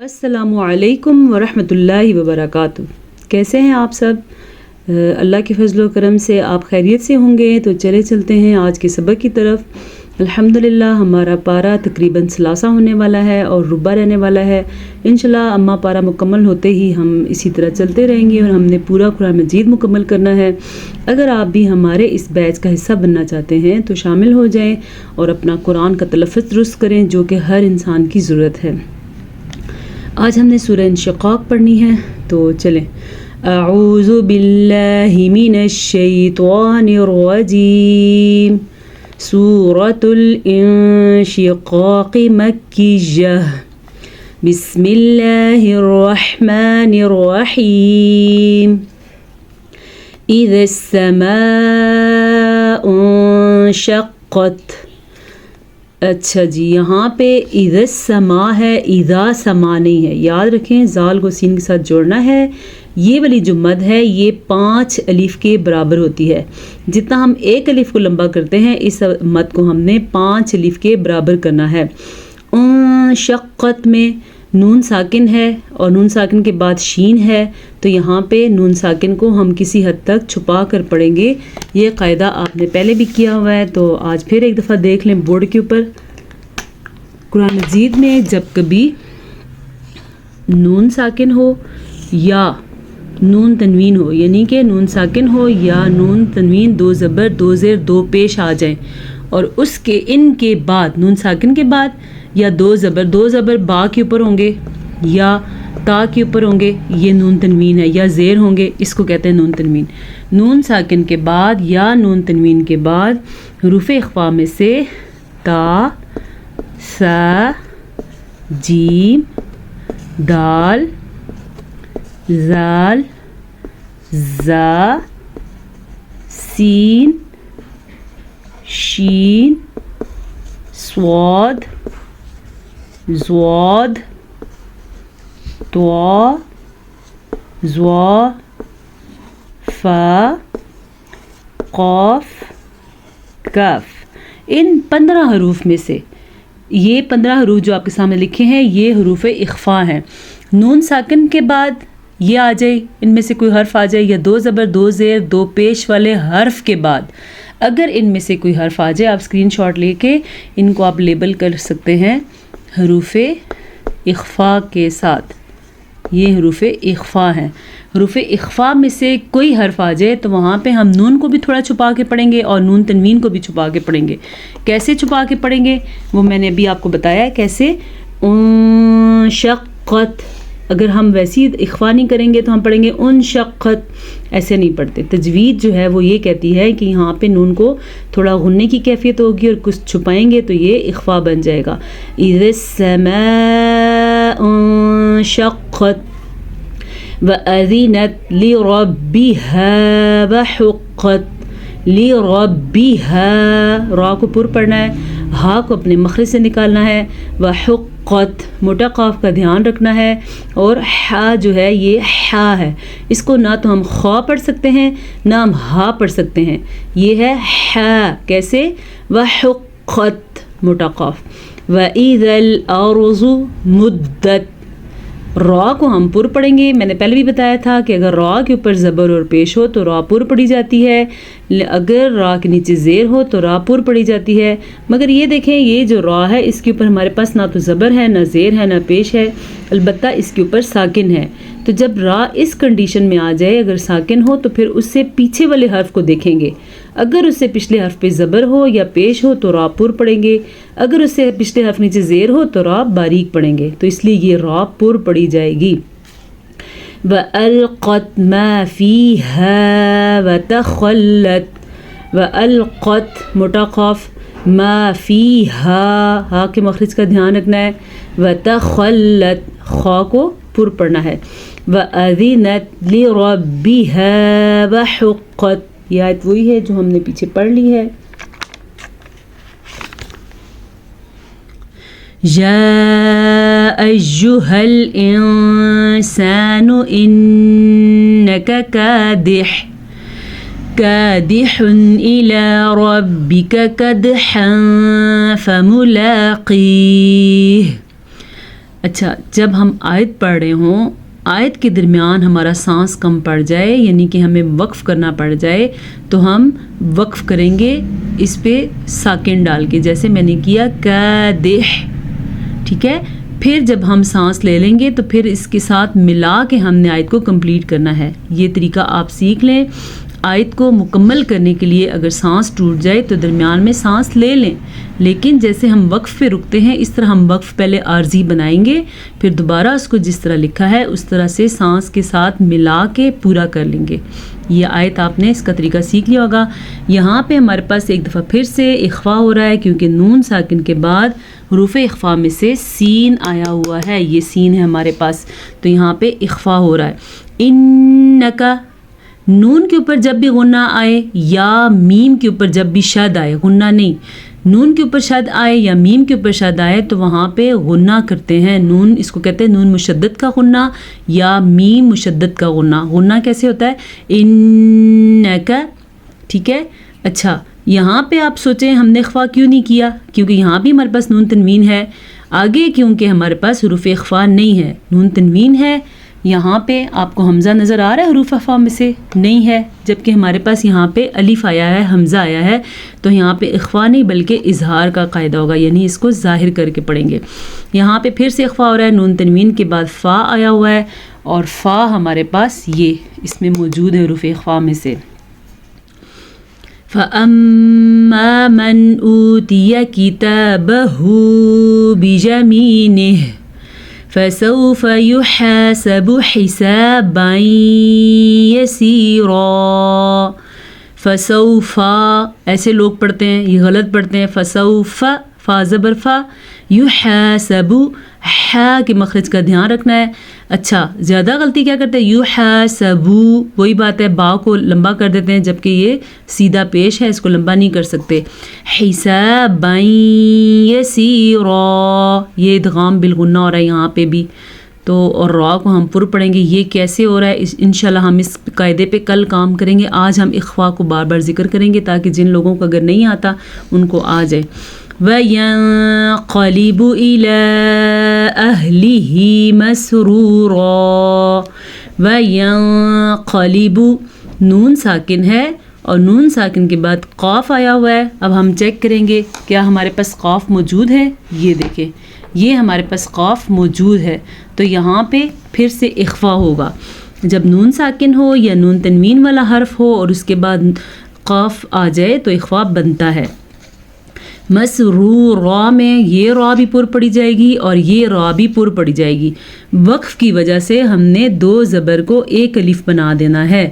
السلام علیکم ورحمۃ اللہ وبرکاتہ۔ کیسے ہیں آپ سب؟ اللہ کے فضل و کرم سے آپ خیریت سے ہوں گے۔ تو چلتے ہیں آج کے سبق کی طرف۔ الحمدللہ ہمارا پارہ تقریباً ثلاثہ ہونے والا ہے اور ربع رہنے والا ہے۔ انشاءاللہ اما پارہ مکمل ہوتے ہی ہم اسی طرح چلتے رہیں گے اور ہم نے پورا قرآن مجید مکمل کرنا ہے۔ اگر آپ بھی ہمارے اس بیچ کا حصہ بننا چاہتے ہیں تو شامل ہو جائیں اور اپنا قرآن کا تلفظ درست کریں، جو کہ ہر انسان کی ضرورت ہے۔ آج ہم نے سورہ انشقاق پڑھنی ہے، تو چلیں۔ اعوذ باللہ من الشیطان الرجیم۔ سورۃ الانشقاق مکیہ۔ بسم اللہ الرحمن الرحیم۔ اذا السماء انشقت۔ اچھا جی، یہاں پہ اذا السما ہے، اذا سما نہیں ہے، یاد رکھیں زال کو سین کے ساتھ جوڑنا ہے۔ یہ والی جو مد ہے یہ 5 الف کے برابر ہوتی ہے۔ جتنا ہم ایک الف کو لمبا کرتے ہیں اس مد کو ہم نے 5 الف کے برابر کرنا ہے۔ انشقت میں نون ساکن ہے اور نون ساکن کے بعد شین ہے، تو یہاں پہ نون ساکن کو ہم کسی حد تک چھپا کر پڑھیں گے۔ یہ قاعدہ آپ نے پہلے بھی کیا ہوا ہے، تو آج پھر ایک دفعہ دیکھ لیں بورڈ کے اوپر۔ قرآن مجید میں جب کبھی نون ساکن ہو یا نون تنوین ہو، یعنی کہ نون ساکن ہو یا نون تنوین 2 زبر 2 زیر 2 پیش آ جائیں اور اس کے ان کے بعد نون ساکن کے بعد یا 2 زبر با کے اوپر ہوں گے یا تا کے اوپر ہوں گے، یہ نون تنوین ہے، یا زیر ہوں گے، اس کو کہتے ہیں نون تنوین۔ نون ساکن کے بعد یا نون تنوین کے بعد حروف اخفا میں سے تا، سا، جیم، دال، زال، زا، سین، شین، صاد، ضاد، طا، ظا، فا، قاف، کاف۔ ان 15 حروف میں سے یہ 15 حروف جو آپ کے سامنے لکھے ہیں یہ حروف اخفا ہیں۔ نون ساکن کے بعد یہ آ جائے، ان میں سے کوئی حرف آ جائے، یا 2 زبر 2 زیر 2 پیش والے حرف کے بعد اگر ان میں سے کوئی حرف آ جائے، آپ اسکرین شاٹ لے کے ان کو آپ لیبل کر سکتے ہیں حروف اخفا کے ساتھ۔ یہ حروف اخفا ہیں۔ حروف اخفا میں سے کوئی حرف آ جائے تو وہاں پہ ہم نون کو بھی تھوڑا چھپا کے پڑھیں گے اور نون تنوین کو بھی چھپا کے پڑھیں گے۔ کیسے چھپا کے پڑھیں گے وہ میں نے ابھی آپ کو بتایا ہے کیسے۔ انشقت، اگر ہم ویسی اخفا نہیں کریں گے تو ہم پڑھیں گے انشقت، ایسے نہیں پڑھتے۔ تجوید جو ہے وہ یہ کہتی ہے کہ یہاں پہ نون کو تھوڑا غننے کی کیفیت ہوگی اور کچھ چھپائیں گے تو یہ اخفا بن جائے گا۔ اذا السماء انشقت وَأَذِنَتْ لِرَبِّهَا وَحُقَّتْ۔ لِرَبِّهَا، را کو پر پڑھنا ہے، ہا کو اپنے مخرج سے نکالنا ہے، وَحُقَّتْ موٹا قاف کا دھیان رکھنا ہے، اور حا جو ہے یہ حا ہے، اس کو نہ تو ہم خا پڑھ سکتے ہیں نہ ہم ہا پڑھ سکتے ہیں، یہ ہے حا۔ کیسے؟ وَحُقَّتْ موٹا قاف۔ وَإِذَا الْأَرْضُ مُدَّتْ، را کو ہم پر پڑھیں گے۔ میں نے پہلے بھی بتایا تھا کہ اگر را کے اوپر زبر اور پیش ہو تو را پر پڑھی جاتی ہے، اگر را کے نیچے زیر ہو تو را پر پڑھی جاتی ہے۔ مگر یہ دیکھیں یہ جو را ہے اس کے اوپر ہمارے پاس نہ تو زبر ہے نہ زیر ہے نہ پیش ہے، البتہ اس کے اوپر ساکن ہے۔ تو جب را اس کنڈیشن میں آ جائے، اگر ساکن ہو تو پھر اس سے پیچھے والے حرف کو دیکھیں گے، اگر اس سے پچھلے حرف پہ زبر ہو یا پیش ہو تو را پر پڑھیں گے، اگر اس سے پچھلے حرف نیچے زیر ہو تو را باریک پڑھیں گے، تو اس لیے یہ را پر پڑھی جائے گی۔ وَأَلْقَتْ مَا فِيهَا وَتَخَلَّتْ، وَأَلْقَتْ موٹا قاف، مَا فِيهَا ہا کے مخرج کا دھیان رکھنا ہے، وَتَخَلَّتْ خا کو پر پڑھنا ہے، وَأَذِنَتْ لِرَبِّهَا وَحُقَّتْ، یہ آیت وہی ہے جو ہم نے پیچھے پڑھ لی ہے۔ یا ایہا الانسان انک کادح كادح إلى ربك كدحا فملاقيه اچھا، جب ہم آیت پڑھ رہے ہوں، آیت کے درمیان ہمارا سانس کم پڑ جائے، یعنی کہ ہمیں وقف کرنا پڑ جائے، تو ہم وقف کریں گے اس پہ ساکن ڈال کے، جیسے میں نے کیا کادح، ٹھیک ہے. پھر جب ہم سانس لے لیں گے تو پھر اس کے ساتھ ملا کے ہم نے آیت کو کمپلیٹ کرنا ہے. یہ طریقہ آپ سیکھ لیں. آیت کو مکمل کرنے کے لیے اگر سانس ٹوٹ جائے تو درمیان میں سانس لے لیں، لیکن جیسے ہم وقف پہ رکتے ہیں اس طرح ہم وقف پہلے عارضی بنائیں گے، پھر دوبارہ اس کو جس طرح لکھا ہے اس طرح سے سانس کے ساتھ ملا کے پورا کر لیں گے. یہ آیت آپ نے اس کا طریقہ سیکھ لیا ہوگا. یہاں پہ ہمارے پاس ایک دفعہ پھر سے اخفا ہو رہا ہے، کیونکہ نون ساکن کے بعد حروف اخفا میں سے سین آیا ہوا ہے، یہ سین ہے ہمارے پاس، تو یہاں پہ اخفا ہو رہا ہے. انکا، نون کے اوپر جب بھی غنہ آئے یا میم کے اوپر جب بھی شد آئے، غنہ نہیں، نون کے اوپر شد آئے یا میم کے اوپر شد آئے تو وہاں پہ غنہ کرتے ہیں. نون اس کو کہتے ہیں نون مشدد کا غنہ یا میم مشدد کا غنہ. غنہ کیسے ہوتا ہے؟ انکا، ٹھیک ہے. اچھا، یہاں پہ آپ سوچیں ہم نے اخفا کیوں نہیں کیا؟ کیونکہ یہاں بھی ہمارے پاس نون تنوین ہے. آگے کیونکہ ہمارے پاس حروف اخفا نہیں ہے، نون تنوین ہے. یہاں پہ آپ کو حمزہ نظر آ رہا ہے حروف اخفا میں سے؟ نہیں ہے، جبکہ ہمارے پاس یہاں پہ الف آیا ہے، حمزہ آیا ہے، تو یہاں پہ اخفا نہیں بلکہ اظہار کا قاعدہ ہوگا، یعنی اس کو ظاہر کر کے پڑھیں گے. یہاں پہ پھر سے اخفا ہو رہا ہے، نون تنوین کے بعد فا آیا ہوا ہے، اور فا ہمارے پاس یہ اس میں موجود ہے حروف اخفا میں سے. فَأَمَّا مَنْ أُوتِيَ كِتَابَهُ بِيَمِينِهِ فَسَوْفَ يُحَاسَبُ حِسَابًا يَسِيرًا. فَسَوْفَ ایسے لوگ پڑھتے ہیں، یہ غلط پڑھتے ہیں. فَسَوْفَ، فا زبر فا، یحاسب، ہا کے مخرج کا دھیان رکھنا ہے. اچھا، زیادہ غلطی کیا کرتے ہیں؟ یحاسب، وہی بات ہے، با کو لمبا کر دیتے ہیں جبکہ یہ سیدھا پیش ہے، اس کو لمبا نہیں کر سکتے. حسابا یسیرا، یہ ادغام بالغنہ ہو رہا ہے یہاں پہ بھی، تو اور را کو ہم پر پڑھیں گے. یہ کیسے ہو رہا ہے انشاءاللہ ہم اس قاعدے پہ کل کام کریں گے. آج ہم اخفا کو بار بار ذکر کریں گے تاکہ جن لوگوں کو اگر نہیں آتا ان کو آ جائے. وَيَنْقَلِبُ إِلَىٰ أَهْلِهِ مَسْرُورًا. وَيَنْقَلِبُ، نون ساکن ہے اور نون ساکن کے بعد قاف آیا ہوا ہے. اب ہم چیک کریں گے کیا ہمارے پاس قاف موجود ہے. یہ دیکھیں، یہ ہمارے پاس قاف موجود ہے، تو یہاں پہ پھر سے اخفا ہوگا. جب نون ساکن ہو یا نون تنوین والا حرف ہو اور اس کے بعد قاف آ جائے تو اخفا بنتا ہے. مسرور، را میں یہ را بھی پر پڑی جائے گی اور یہ را بھی پر پڑی جائے گی. وقف کی وجہ سے ہم نے دو زبر کو ایک الف بنا دینا ہے.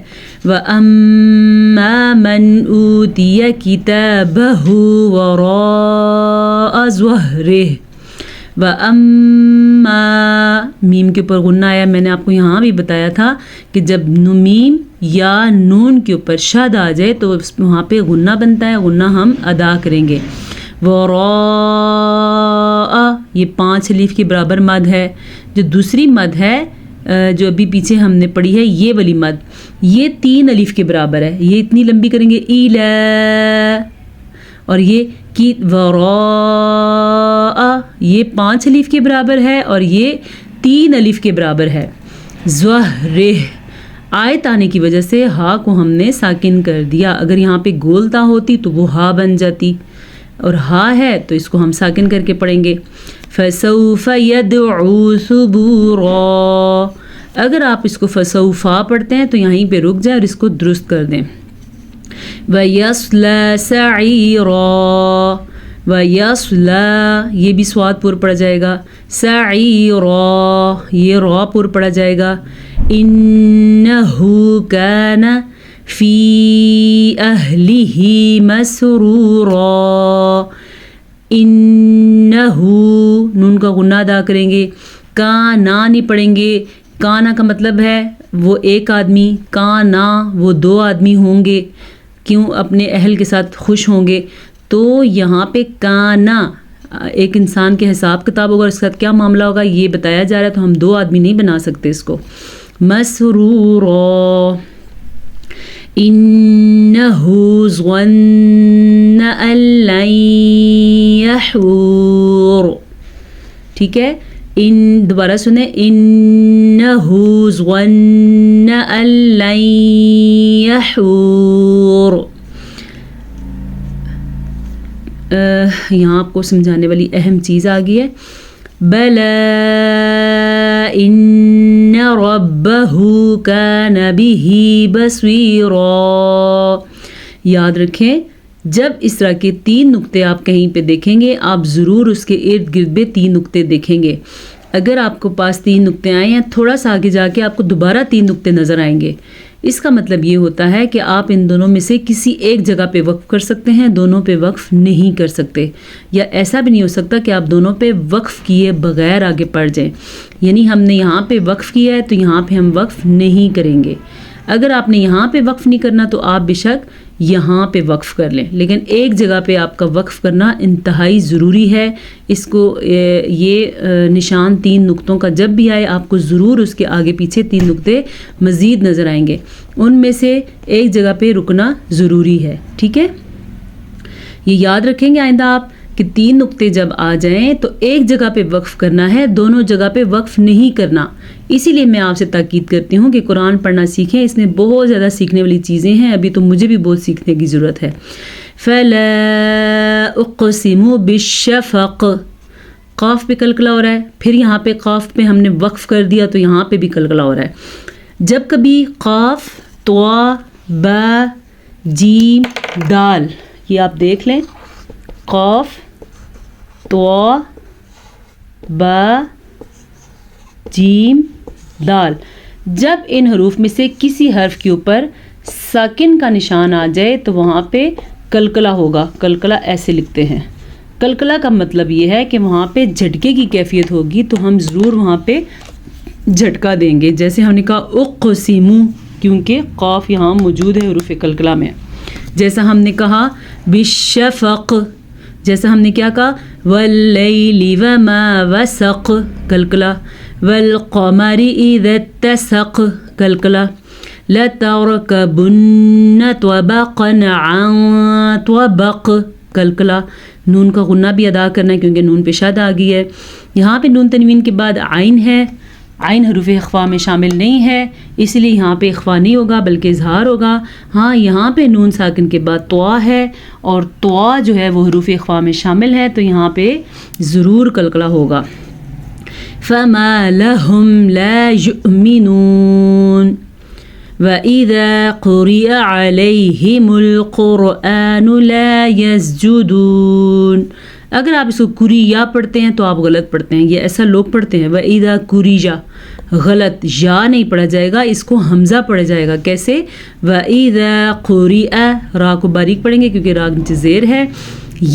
وَأَمَّا مَنْ أُوتِيَ كِتَابَهُ وَرَاءَ ظَهْرِهِ. وَأَمَّا، میم کے اوپر غنہ آیا. میں نے آپ کو یہاں بھی بتایا تھا کہ جب میم یا نون کے اوپر شد آ جائے تو وہاں پہ غنہ بنتا ہے، غنہ ہم ادا کریں گے. وراء، یہ 5 الف کی برابر مد ہے. جو دوسری مد ہے جو ابھی پیچھے ہم نے پڑھی ہے، یہ والی مد، یہ 3 الف کے برابر ہے. یہ اتنی لمبی کریں گے، ایلا، اور یہ کی وراء، یہ 5 الف کے برابر ہے اور یہ 3 الف کے برابر ہے. ظہرہ، آیت آنے کی وجہ سے ہا کو ہم نے ساکن کر دیا. اگر یہاں پہ گولتا ہوتی تو وہ ہا بن جاتی، اور ہا ہے تو اس کو ہم ساکن کر کے پڑھیں گے. فَسَوْفَ يَدْعُو ثُبُورًا. اگر آپ اس کو فَسَوْفَ پڑھتے ہیں تو یہیں پہ رک جائیں اور اس کو درست کر دیں. وَيَصْلَى سَعِيرًا. وَيَصْلَى، یہ بھی سواد پر پڑا جائے گا. سَعِيرًا، یہ را پر پڑا جائے گا. إِنَّهُ كَانَ فِي أَهْلِهِ مَسْرُورًا. إِنَّهُ، نون کا غنہ ادا کریں گے. کانا نہیں پڑھیں گے. کانا کا مطلب ہے وہ ایک آدمی، کانا وہ 2 آدمی ہوں گے. کیوں؟ اپنے اہل کے ساتھ خوش ہوں گے. تو یہاں پہ کانا ایک انسان کے حساب کتاب ہوگا، اس کے ساتھ کیا معاملہ ہوگا یہ بتایا جا رہا ہے، تو ہم 2 آدمی نہیں بنا سکتے اس کو. مسرورا. إِنَّهُ ظَنَّ أَن لَّن يَحُورَ. ٹھیک ہے، ان دوبارہ سنیں انہو ظن ان لن یحور. یہاں آپ کو سمجھانے والی اہم چیز آ گئی ہے. بلا ان ربہ کان بہ بصیرا. یاد رکھیں جب اس طرح کے 3 نقطے آپ کہیں پہ دیکھیں گے آپ ضرور اس کے ارد گرد بھی 3 نقطے دیکھیں گے. اگر آپ کو پاس 3 نقطے آئے ہیں تھوڑا سا آگے جا کے آپ کو دوبارہ 3 نقطے نظر آئیں گے. اس کا مطلب یہ ہوتا ہے کہ آپ ان دونوں میں سے کسی ایک جگہ پہ وقف کر سکتے ہیں, دونوں پہ وقف نہیں کر سکتے, یا ایسا بھی نہیں ہو سکتا کہ آپ دونوں پہ وقف کیے بغیر آگے پڑھ جائیں. یعنی ہم نے یہاں پہ وقف کیا ہے تو یہاں پہ ہم وقف نہیں کریں گے. اگر آپ نے یہاں پہ وقف نہیں کرنا تو آپ بے شک یہاں پہ وقف کر لیں, لیکن ایک جگہ پہ آپ کا وقف کرنا انتہائی ضروری ہے. اس کو یہ نشان 3 نقطوں کا جب بھی آئے آپ کو ضرور اس کے آگے پیچھے 3 نقطے مزید نظر آئیں گے, ان میں سے ایک جگہ پہ رکنا ضروری ہے. ٹھیک ہے, یہ یاد رکھیں گے آئندہ آپ کہ 3 نقطے جب آ جائیں تو ایک جگہ پہ وقف کرنا ہے, دونوں جگہ پہ وقف نہیں کرنا. اسی لیے میں آپ سے تاکید کرتی ہوں کہ قرآن پڑھنا سیکھیں, اس میں بہت زیادہ سیکھنے والی چیزیں ہیں, ابھی تو مجھے بھی بہت سیکھنے کی ضرورت ہے. فلا اقسم بالشفق, قاف پہ کلکلا ہو رہا ہے, پھر یہاں پہ قاف پہ ہم نے وقف کر دیا تو یہاں پہ بھی کلکلا ہو رہا ہے. جب کبھی قاف طا با جیم دال, یہ آپ دیکھ لیں, قاف طا با جیم دال, جب ان حروف میں سے کسی حرف کے اوپر ساکن کا نشان آ جائے تو وہاں پہ کلکلا ہوگا. کلکلا ایسے لکھتے ہیں. کلکلا کا مطلب یہ ہے کہ وہاں پہ جھٹکے کی کیفیت ہوگی تو ہم ضرور وہاں پہ جھٹکا دیں گے. جیسے ہم نے کہا اقسمو, کیونکہ قاف یہاں موجود ہے حروف کلکلا میں. جیسا ہم نے کہا بالشفق, جیسا ہم نے کیا کہا واللیل وما وسق, کلکلا. والقمر اذا اتسق, کلکلا. لتركبن طبقا عن طبق, کلکلا. نون کا غنہ بھی ادا کرنا ہے کیونکہ نون پہ شد آ گئی ہے. یہاں پہ نون تنوین کے بعد عین ہے, عین حروف اخفا میں شامل نہیں ہے, اس لیے یہاں پہ اخفا نہیں ہوگا بلکہ اظہار ہوگا. ہاں یہاں پہ نون ساکن کے بعد طوا ہے اور طوا جو ہے وہ حروف اخفا میں شامل ہے تو یہاں پہ ضرور کلکلا ہوگا. فما لهم لا يؤمنون وَإِذَا قُرِئَ عَلَيْهِمُ الْقُرْآنُ لَا يَسْجُدُونَ. اگر آپ اس کو قُرِئَ پڑھتے ہیں تو آپ غلط پڑھتے ہیں, یہ ایسا لوگ پڑھتے ہیں. وَإِذَا قُرِئَ, غلط, یا نہیں پڑھا جائے گا, اس کو حمزہ پڑھا جائے گا. کیسے؟ وَإِذَا قُرِئَ, را کو باریک پڑھیں گے کیونکہ را نیچے زیر ہے.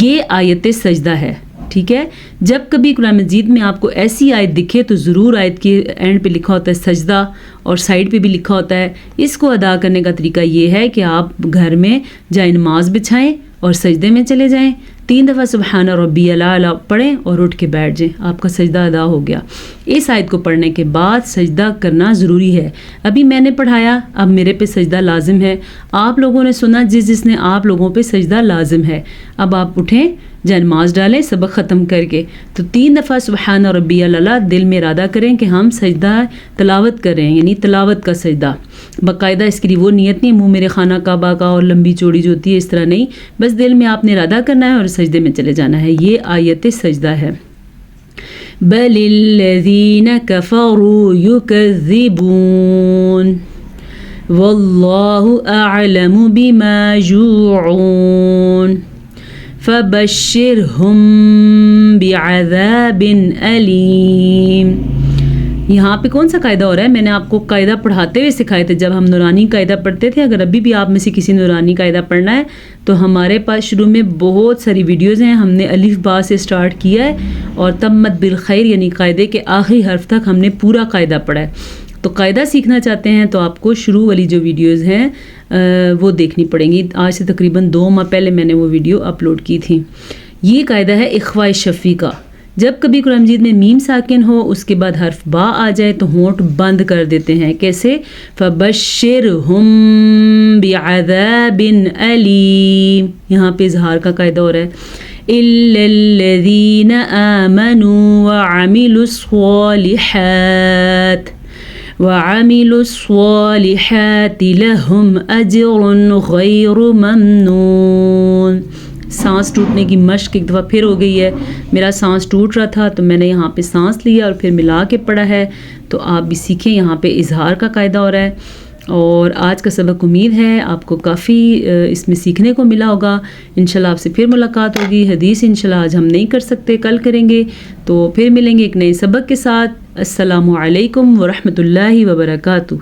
یہ آیت سجدہ ہے. ٹھیک ہے, جب کبھی قرآن مجید میں آپ کو ایسی آیت دکھے تو ضرور آیت کے اینڈ پہ لکھا ہوتا ہے سجدہ اور سائڈ پہ بھی لکھا ہوتا ہے. اس کو ادا کرنے کا طریقہ یہ ہے کہ آپ گھر میں جائے نماز بچھائیں اور سجدے میں چلے جائیں, 3 دفعہ سبحان ربی الاعلی پڑھیں اور اٹھ کے بیٹھ جائیں, آپ کا سجدہ ادا ہو گیا. اس آیت کو پڑھنے کے بعد سجدہ کرنا ضروری ہے. ابھی میں نے پڑھایا, اب میرے پہ سجدہ لازم ہے. آپ لوگوں نے سنا جس نے آپ لوگوں پہ سجدہ لازم ہے. اب آپ اٹھیں, جائے نماز ڈالیں سبق ختم کر کے, تو 3 دفعہ سبحان ربی الاعلی دل میں ارادہ کریں کہ ہم سجدہ تلاوت کر رہے ہیں, یعنی تلاوت کا سجدہ. باقاعدہ اس کے لیے وہ نیت نہیں منہ میرے خانہ کعبہ کا اور لمبی چوڑی جو ہوتی ہے اس طرح نہیں, بس دل میں آپ نے ارادہ کرنا ہے اور سجدے میں چلے جانا ہے. یہ آیت سجدہ ہے. بل الذین کفروا یکذبون واللہ اعلم بما یوعون فبشرہم بعذاب علیم. یہاں پہ کون سا قاعدہ ہو رہا ہے؟ میں نے آپ کو قاعدہ پڑھاتے ہوئے سکھائے تھے جب ہم نورانی قاعدہ پڑھتے تھے. اگر ابھی بھی آپ میں سے کسی نورانی قاعدہ پڑھنا ہے تو ہمارے پاس شروع میں بہت ساری ویڈیوز ہیں. ہم نے الف با سے سٹارٹ کیا ہے اور تمت بالخیر یعنی قاعدے کے آخری حرف تک ہم نے پورا قاعدہ پڑھا ہے. تو قاعدہ سیکھنا چاہتے ہیں تو آپ کو شروع والی جو ویڈیوز ہیں وہ دیکھنی پڑیں گی. آج سے تقریباً 2 ماہ پہلے میں نے وہ ویڈیو اپلوڈ کی تھی. یہ قاعدہ ہے اخفاء شفی کا. جب کبھی قرآن مجید میں میم ساکن ہو اس کے بعد حرف با آ جائے تو ہونٹ بند کر دیتے ہیں. کیسے؟ فبشرہم بعذاب علیم, یہاں پہ اظہار کا قاعدہ ہو رہا ہے. إلا الذين آمنوا وعملوا الصالحات لهم أجر غير ممنون. سانس ٹوٹنے کی مشق ایک دفعہ پھر ہو گئی ہے. میرا سانس ٹوٹ رہا تھا تو میں نے یہاں پہ سانس لیا اور پھر ملا کے پڑھا ہے. تو آپ بھی سیکھیں. یہاں پہ اظہار کا قاعدہ ہو رہا ہے. اور آج کا سبق امید ہے آپ کو کافی اس میں سیکھنے کو ملا ہوگا. انشاءاللہ آپ سے پھر ملاقات ہوگی. حدیث انشاءاللہ آج ہم نہیں کر سکتے, کل کریں گے. تو پھر ملیں گے ایک نئے سبق کے ساتھ. السلام علیکم ورحمۃ اللہ وبرکاتہ.